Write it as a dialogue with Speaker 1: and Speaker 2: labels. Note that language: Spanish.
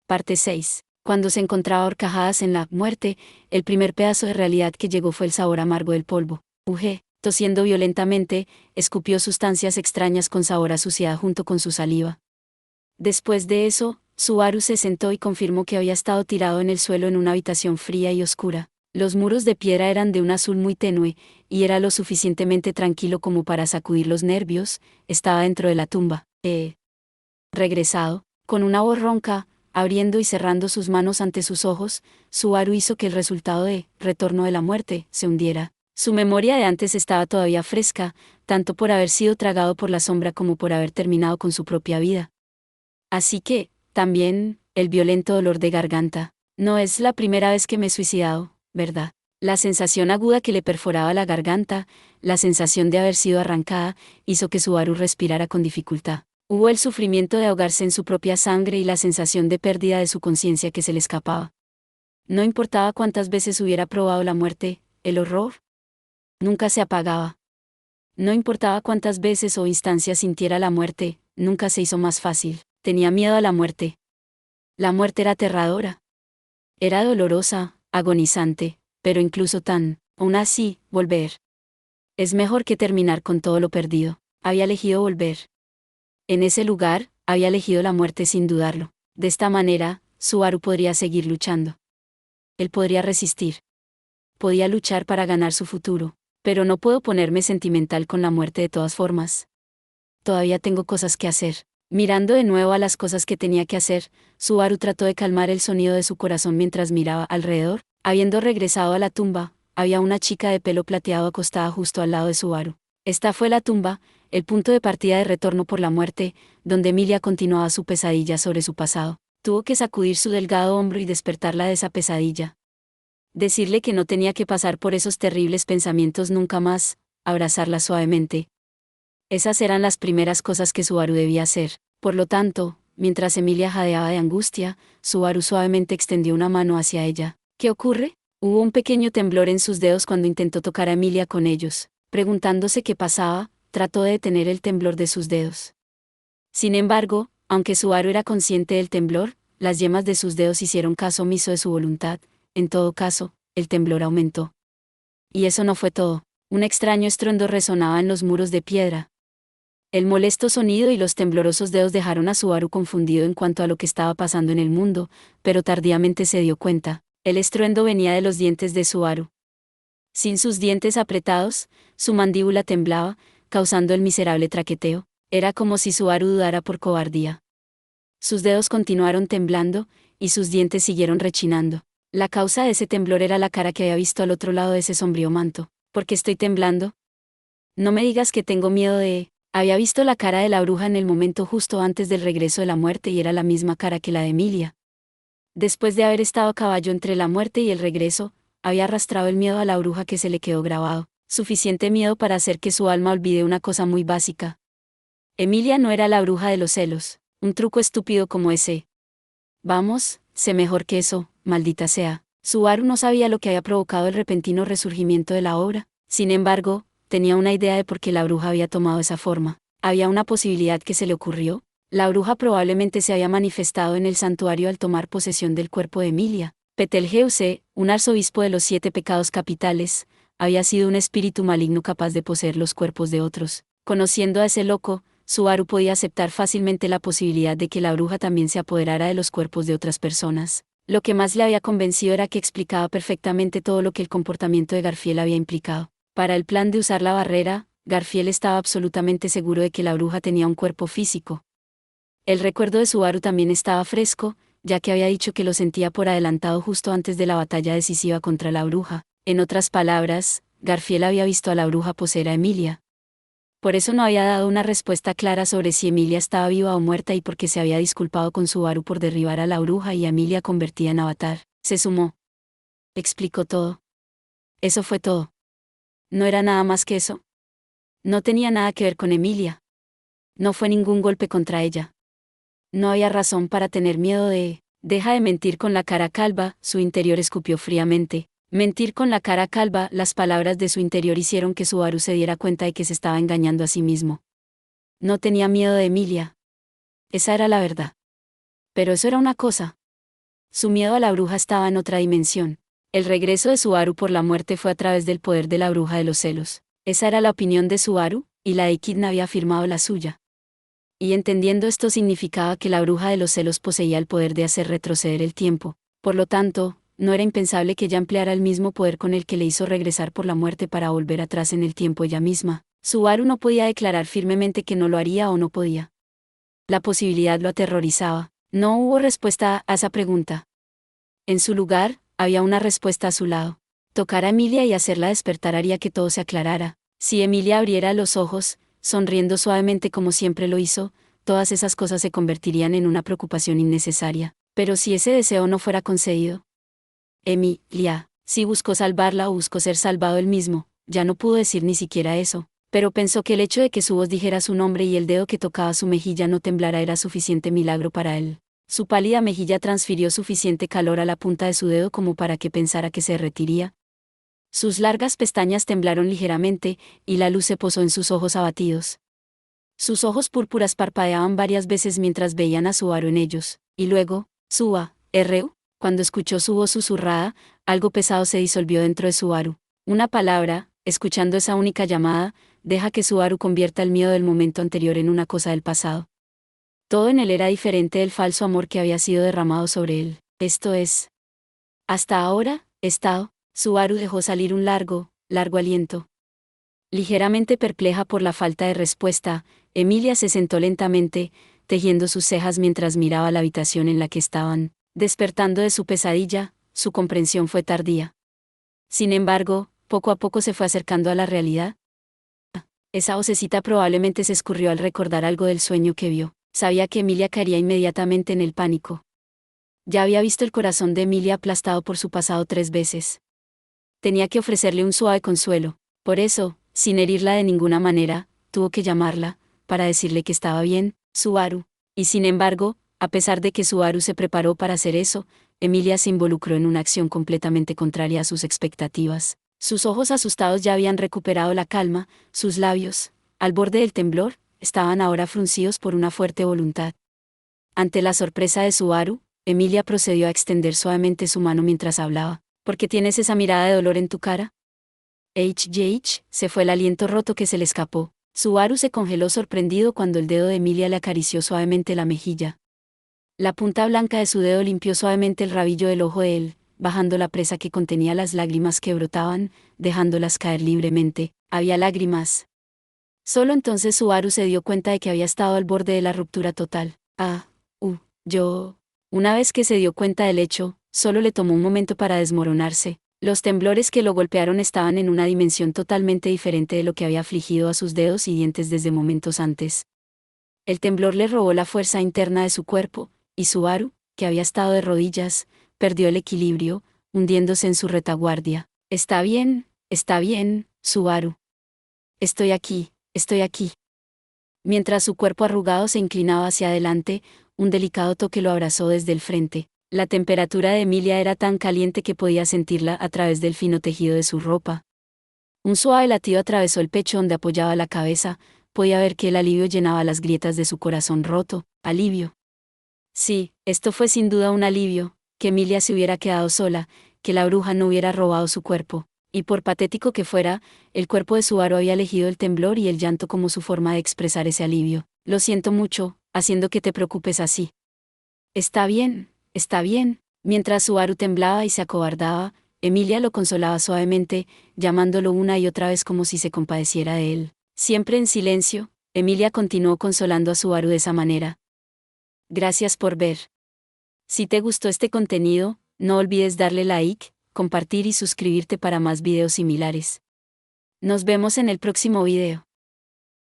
Speaker 1: Parte 6. Cuando se encontraba a horcajadas en la muerte, el primer pedazo de realidad que llegó fue el sabor amargo del polvo. Uge, tosiendo violentamente, escupió sustancias extrañas con sabor a suciedad junto con su saliva. Después de eso, Subaru se sentó y confirmó que había estado tirado en el suelo en una habitación fría y oscura. Los muros de piedra eran de un azul muy tenue, y era lo suficientemente tranquilo como para sacudir los nervios. Estaba dentro de la tumba. Regresado, con una voz ronca, abriendo y cerrando sus manos ante sus ojos, Subaru hizo que el resultado de Retorno de la Muerte se hundiera. Su memoria de antes estaba todavía fresca, tanto por haber sido tragado por la sombra como por haber terminado con su propia vida. Así que, también, el violento dolor de garganta. No es la primera vez que me he suicidado, ¿verdad? La sensación aguda que le perforaba la garganta, la sensación de haber sido arrancada, hizo que Subaru respirara con dificultad. Hubo el sufrimiento de ahogarse en su propia sangre y la sensación de pérdida de su conciencia que se le escapaba. No importaba cuántas veces hubiera probado la muerte, el horror nunca se apagaba. No importaba cuántas veces o instancias sintiera la muerte, nunca se hizo más fácil. Tenía miedo a la muerte. La muerte era aterradora. Era dolorosa, agonizante, pero incluso aún así, volver. Es mejor que terminar con todo lo perdido. Había elegido volver. En ese lugar, había elegido la muerte sin dudarlo. De esta manera, Subaru podría seguir luchando. Él podría resistir. Podía luchar para ganar su futuro. Pero no puedo ponerme sentimental con la muerte de todas formas. Todavía tengo cosas que hacer. Mirando de nuevo a las cosas que tenía que hacer, Subaru trató de calmar el sonido de su corazón mientras miraba alrededor. Habiendo regresado a la tumba, había una chica de pelo plateado acostada justo al lado de Subaru. Esta fue la tumba, el punto de partida de retorno por la muerte, donde Emilia continuaba su pesadilla sobre su pasado. Tuvo que sacudir su delgado hombro y despertarla de esa pesadilla. Decirle que no tenía que pasar por esos terribles pensamientos nunca más, abrazarla suavemente. Esas eran las primeras cosas que Subaru debía hacer. Por lo tanto, mientras Emilia jadeaba de angustia, Subaru suavemente extendió una mano hacia ella. ¿Qué ocurre? Hubo un pequeño temblor en sus dedos cuando intentó tocar a Emilia con ellos. Preguntándose qué pasaba, trató de detener el temblor de sus dedos. Sin embargo, aunque Subaru era consciente del temblor, las yemas de sus dedos hicieron caso omiso de su voluntad. En todo caso, el temblor aumentó. Y eso no fue todo. Un extraño estruendo resonaba en los muros de piedra. El molesto sonido y los temblorosos dedos dejaron a Subaru confundido en cuanto a lo que estaba pasando en el mundo, pero tardíamente se dio cuenta. El estruendo venía de los dientes de Subaru. Sin sus dientes apretados, su mandíbula temblaba, causando el miserable traqueteo. Era como si Subaru dudara por cobardía. Sus dedos continuaron temblando, y sus dientes siguieron rechinando. La causa de ese temblor era la cara que había visto al otro lado de ese sombrío manto. ¿Por qué estoy temblando? No me digas que tengo miedo de... Había visto la cara de la bruja en el momento justo antes del regreso de la muerte y era la misma cara que la de Emilia. Después de haber estado a caballo entre la muerte y el regreso, había arrastrado el miedo a la bruja que se le quedó grabado, suficiente miedo para hacer que su alma olvide una cosa muy básica. Emilia no era la bruja de los celos, un truco estúpido como ese. Vamos, sé mejor que eso, maldita sea. Subaru no sabía lo que había provocado el repentino resurgimiento de la obra. Sin embargo, tenía una idea de por qué la bruja había tomado esa forma. Había una posibilidad que se le ocurrió. La bruja probablemente se había manifestado en el santuario al tomar posesión del cuerpo de Emilia. Betelgeuse, un arzobispo de los 7 pecados capitales, había sido un espíritu maligno capaz de poseer los cuerpos de otros. Conociendo a ese loco, Subaru podía aceptar fácilmente la posibilidad de que la bruja también se apoderara de los cuerpos de otras personas. Lo que más le había convencido era que explicaba perfectamente todo lo que el comportamiento de Garfield había implicado. Para el plan de usar la barrera, Garfield estaba absolutamente seguro de que la bruja tenía un cuerpo físico. El recuerdo de Subaru también estaba fresco, ya que había dicho que lo sentía por adelantado justo antes de la batalla decisiva contra la bruja. En otras palabras, Garfield había visto a la bruja poseer a Emilia. Por eso no había dado una respuesta clara sobre si Emilia estaba viva o muerta y porque se había disculpado con Subaru por derribar a la bruja y a Emilia convertida en avatar. Se sumó. Explicó todo. Eso fue todo. No era nada más que eso. No tenía nada que ver con Emilia. No fue ningún golpe contra ella. No había razón para tener miedo de... Deja de mentir con la cara calva, su interior escupió fríamente. Mentir con la cara calva, las palabras de su interior hicieron que Subaru se diera cuenta de que se estaba engañando a sí mismo. No tenía miedo de Emilia. Esa era la verdad. Pero eso era una cosa. Su miedo a la bruja estaba en otra dimensión. El regreso de Subaru por la muerte fue a través del poder de la bruja de los celos. Esa era la opinión de Subaru, y la de Echidna había afirmado la suya. Y entendiendo esto significaba que la bruja de los celos poseía el poder de hacer retroceder el tiempo. Por lo tanto, no era impensable que ella empleara el mismo poder con el que le hizo regresar por la muerte para volver atrás en el tiempo ella misma. Subaru no podía declarar firmemente que no lo haría o no podía. La posibilidad lo aterrorizaba. No hubo respuesta a esa pregunta. En su lugar, había una respuesta a su lado. Tocar a Emilia y hacerla despertar haría que todo se aclarara. Si Emilia abriera los ojos, sonriendo suavemente como siempre lo hizo, todas esas cosas se convertirían en una preocupación innecesaria. Pero si ese deseo no fuera concedido. Emilia, si buscó salvarla o buscó ser salvado él mismo, ya no pudo decir ni siquiera eso, pero pensó que el hecho de que su voz dijera su nombre y el dedo que tocaba su mejilla no temblara era suficiente milagro para él. Su pálida mejilla transfirió suficiente calor a la punta de su dedo como para que pensara que se derretiría. Sus largas pestañas temblaron ligeramente, y la luz se posó en sus ojos abatidos. Sus ojos púrpuras parpadeaban varias veces mientras veían a Subaru en ellos, y luego, Suba, R.U., cuando escuchó su voz susurrada, algo pesado se disolvió dentro de Subaru. Una palabra, escuchando esa única llamada, deja que Subaru convierta el miedo del momento anterior en una cosa del pasado. Todo en él era diferente del falso amor que había sido derramado sobre él. Esto es. Hasta ahora, Subaru dejó salir un largo aliento. Ligeramente perpleja por la falta de respuesta, Emilia se sentó lentamente, tejiendo sus cejas mientras miraba la habitación en la que estaban. Despertando de su pesadilla, su comprensión fue tardía. Sin embargo, poco a poco se fue acercando a la realidad. Esa vocecita probablemente se escurrió al recordar algo del sueño que vio. Sabía que Emilia caería inmediatamente en el pánico. Ya había visto el corazón de Emilia aplastado por su pasado 3 veces. Tenía que ofrecerle un suave consuelo. Por eso, sin herirla de ninguna manera, tuvo que llamarla, para decirle que estaba bien, Subaru. Y sin embargo, a pesar de que Subaru se preparó para hacer eso, Emilia se involucró en una acción completamente contraria a sus expectativas. Sus ojos asustados ya habían recuperado la calma, sus labios, al borde del temblor, estaban ahora fruncidos por una fuerte voluntad. Ante la sorpresa de Subaru, Emilia procedió a extender suavemente su mano mientras hablaba. ¿Por qué tienes esa mirada de dolor en tu cara? Se fue el aliento roto que se le escapó. Subaru se congeló sorprendido cuando el dedo de Emilia le acarició suavemente la mejilla. La punta blanca de su dedo limpió suavemente el rabillo del ojo de él, bajando la presa que contenía las lágrimas que brotaban, dejándolas caer libremente. Había lágrimas. Solo entonces Subaru se dio cuenta de que había estado al borde de la ruptura total. Una vez que se dio cuenta del hecho, solo le tomó un momento para desmoronarse. Los temblores que lo golpearon estaban en una dimensión totalmente diferente de lo que había afligido a sus dedos y dientes desde momentos antes. El temblor le robó la fuerza interna de su cuerpo, y Subaru, que había estado de rodillas, perdió el equilibrio, hundiéndose en su retaguardia. Está bien, Subaru. Estoy aquí. Mientras su cuerpo arrugado se inclinaba hacia adelante, un delicado toque lo abrazó desde el frente. La temperatura de Emilia era tan caliente que podía sentirla a través del fino tejido de su ropa. Un suave latido atravesó el pecho donde apoyaba la cabeza, podía ver que el alivio llenaba las grietas de su corazón roto. Alivio. Sí, esto fue sin duda un alivio, que Emilia se hubiera quedado sola, que la bruja no hubiera robado su cuerpo. Y por patético que fuera, el cuerpo de Subaru había elegido el temblor y el llanto como su forma de expresar ese alivio. Lo siento mucho, haciendo que te preocupes así. Está bien. Mientras Subaru temblaba y se acobardaba, Emilia lo consolaba suavemente, llamándolo una y otra vez como si se compadeciera de él. Siempre en silencio, Emilia continuó consolando a Subaru de esa manera. Gracias por ver. Si te gustó este contenido, no olvides darle like, compartir y suscribirte para más videos similares. Nos vemos en el próximo video.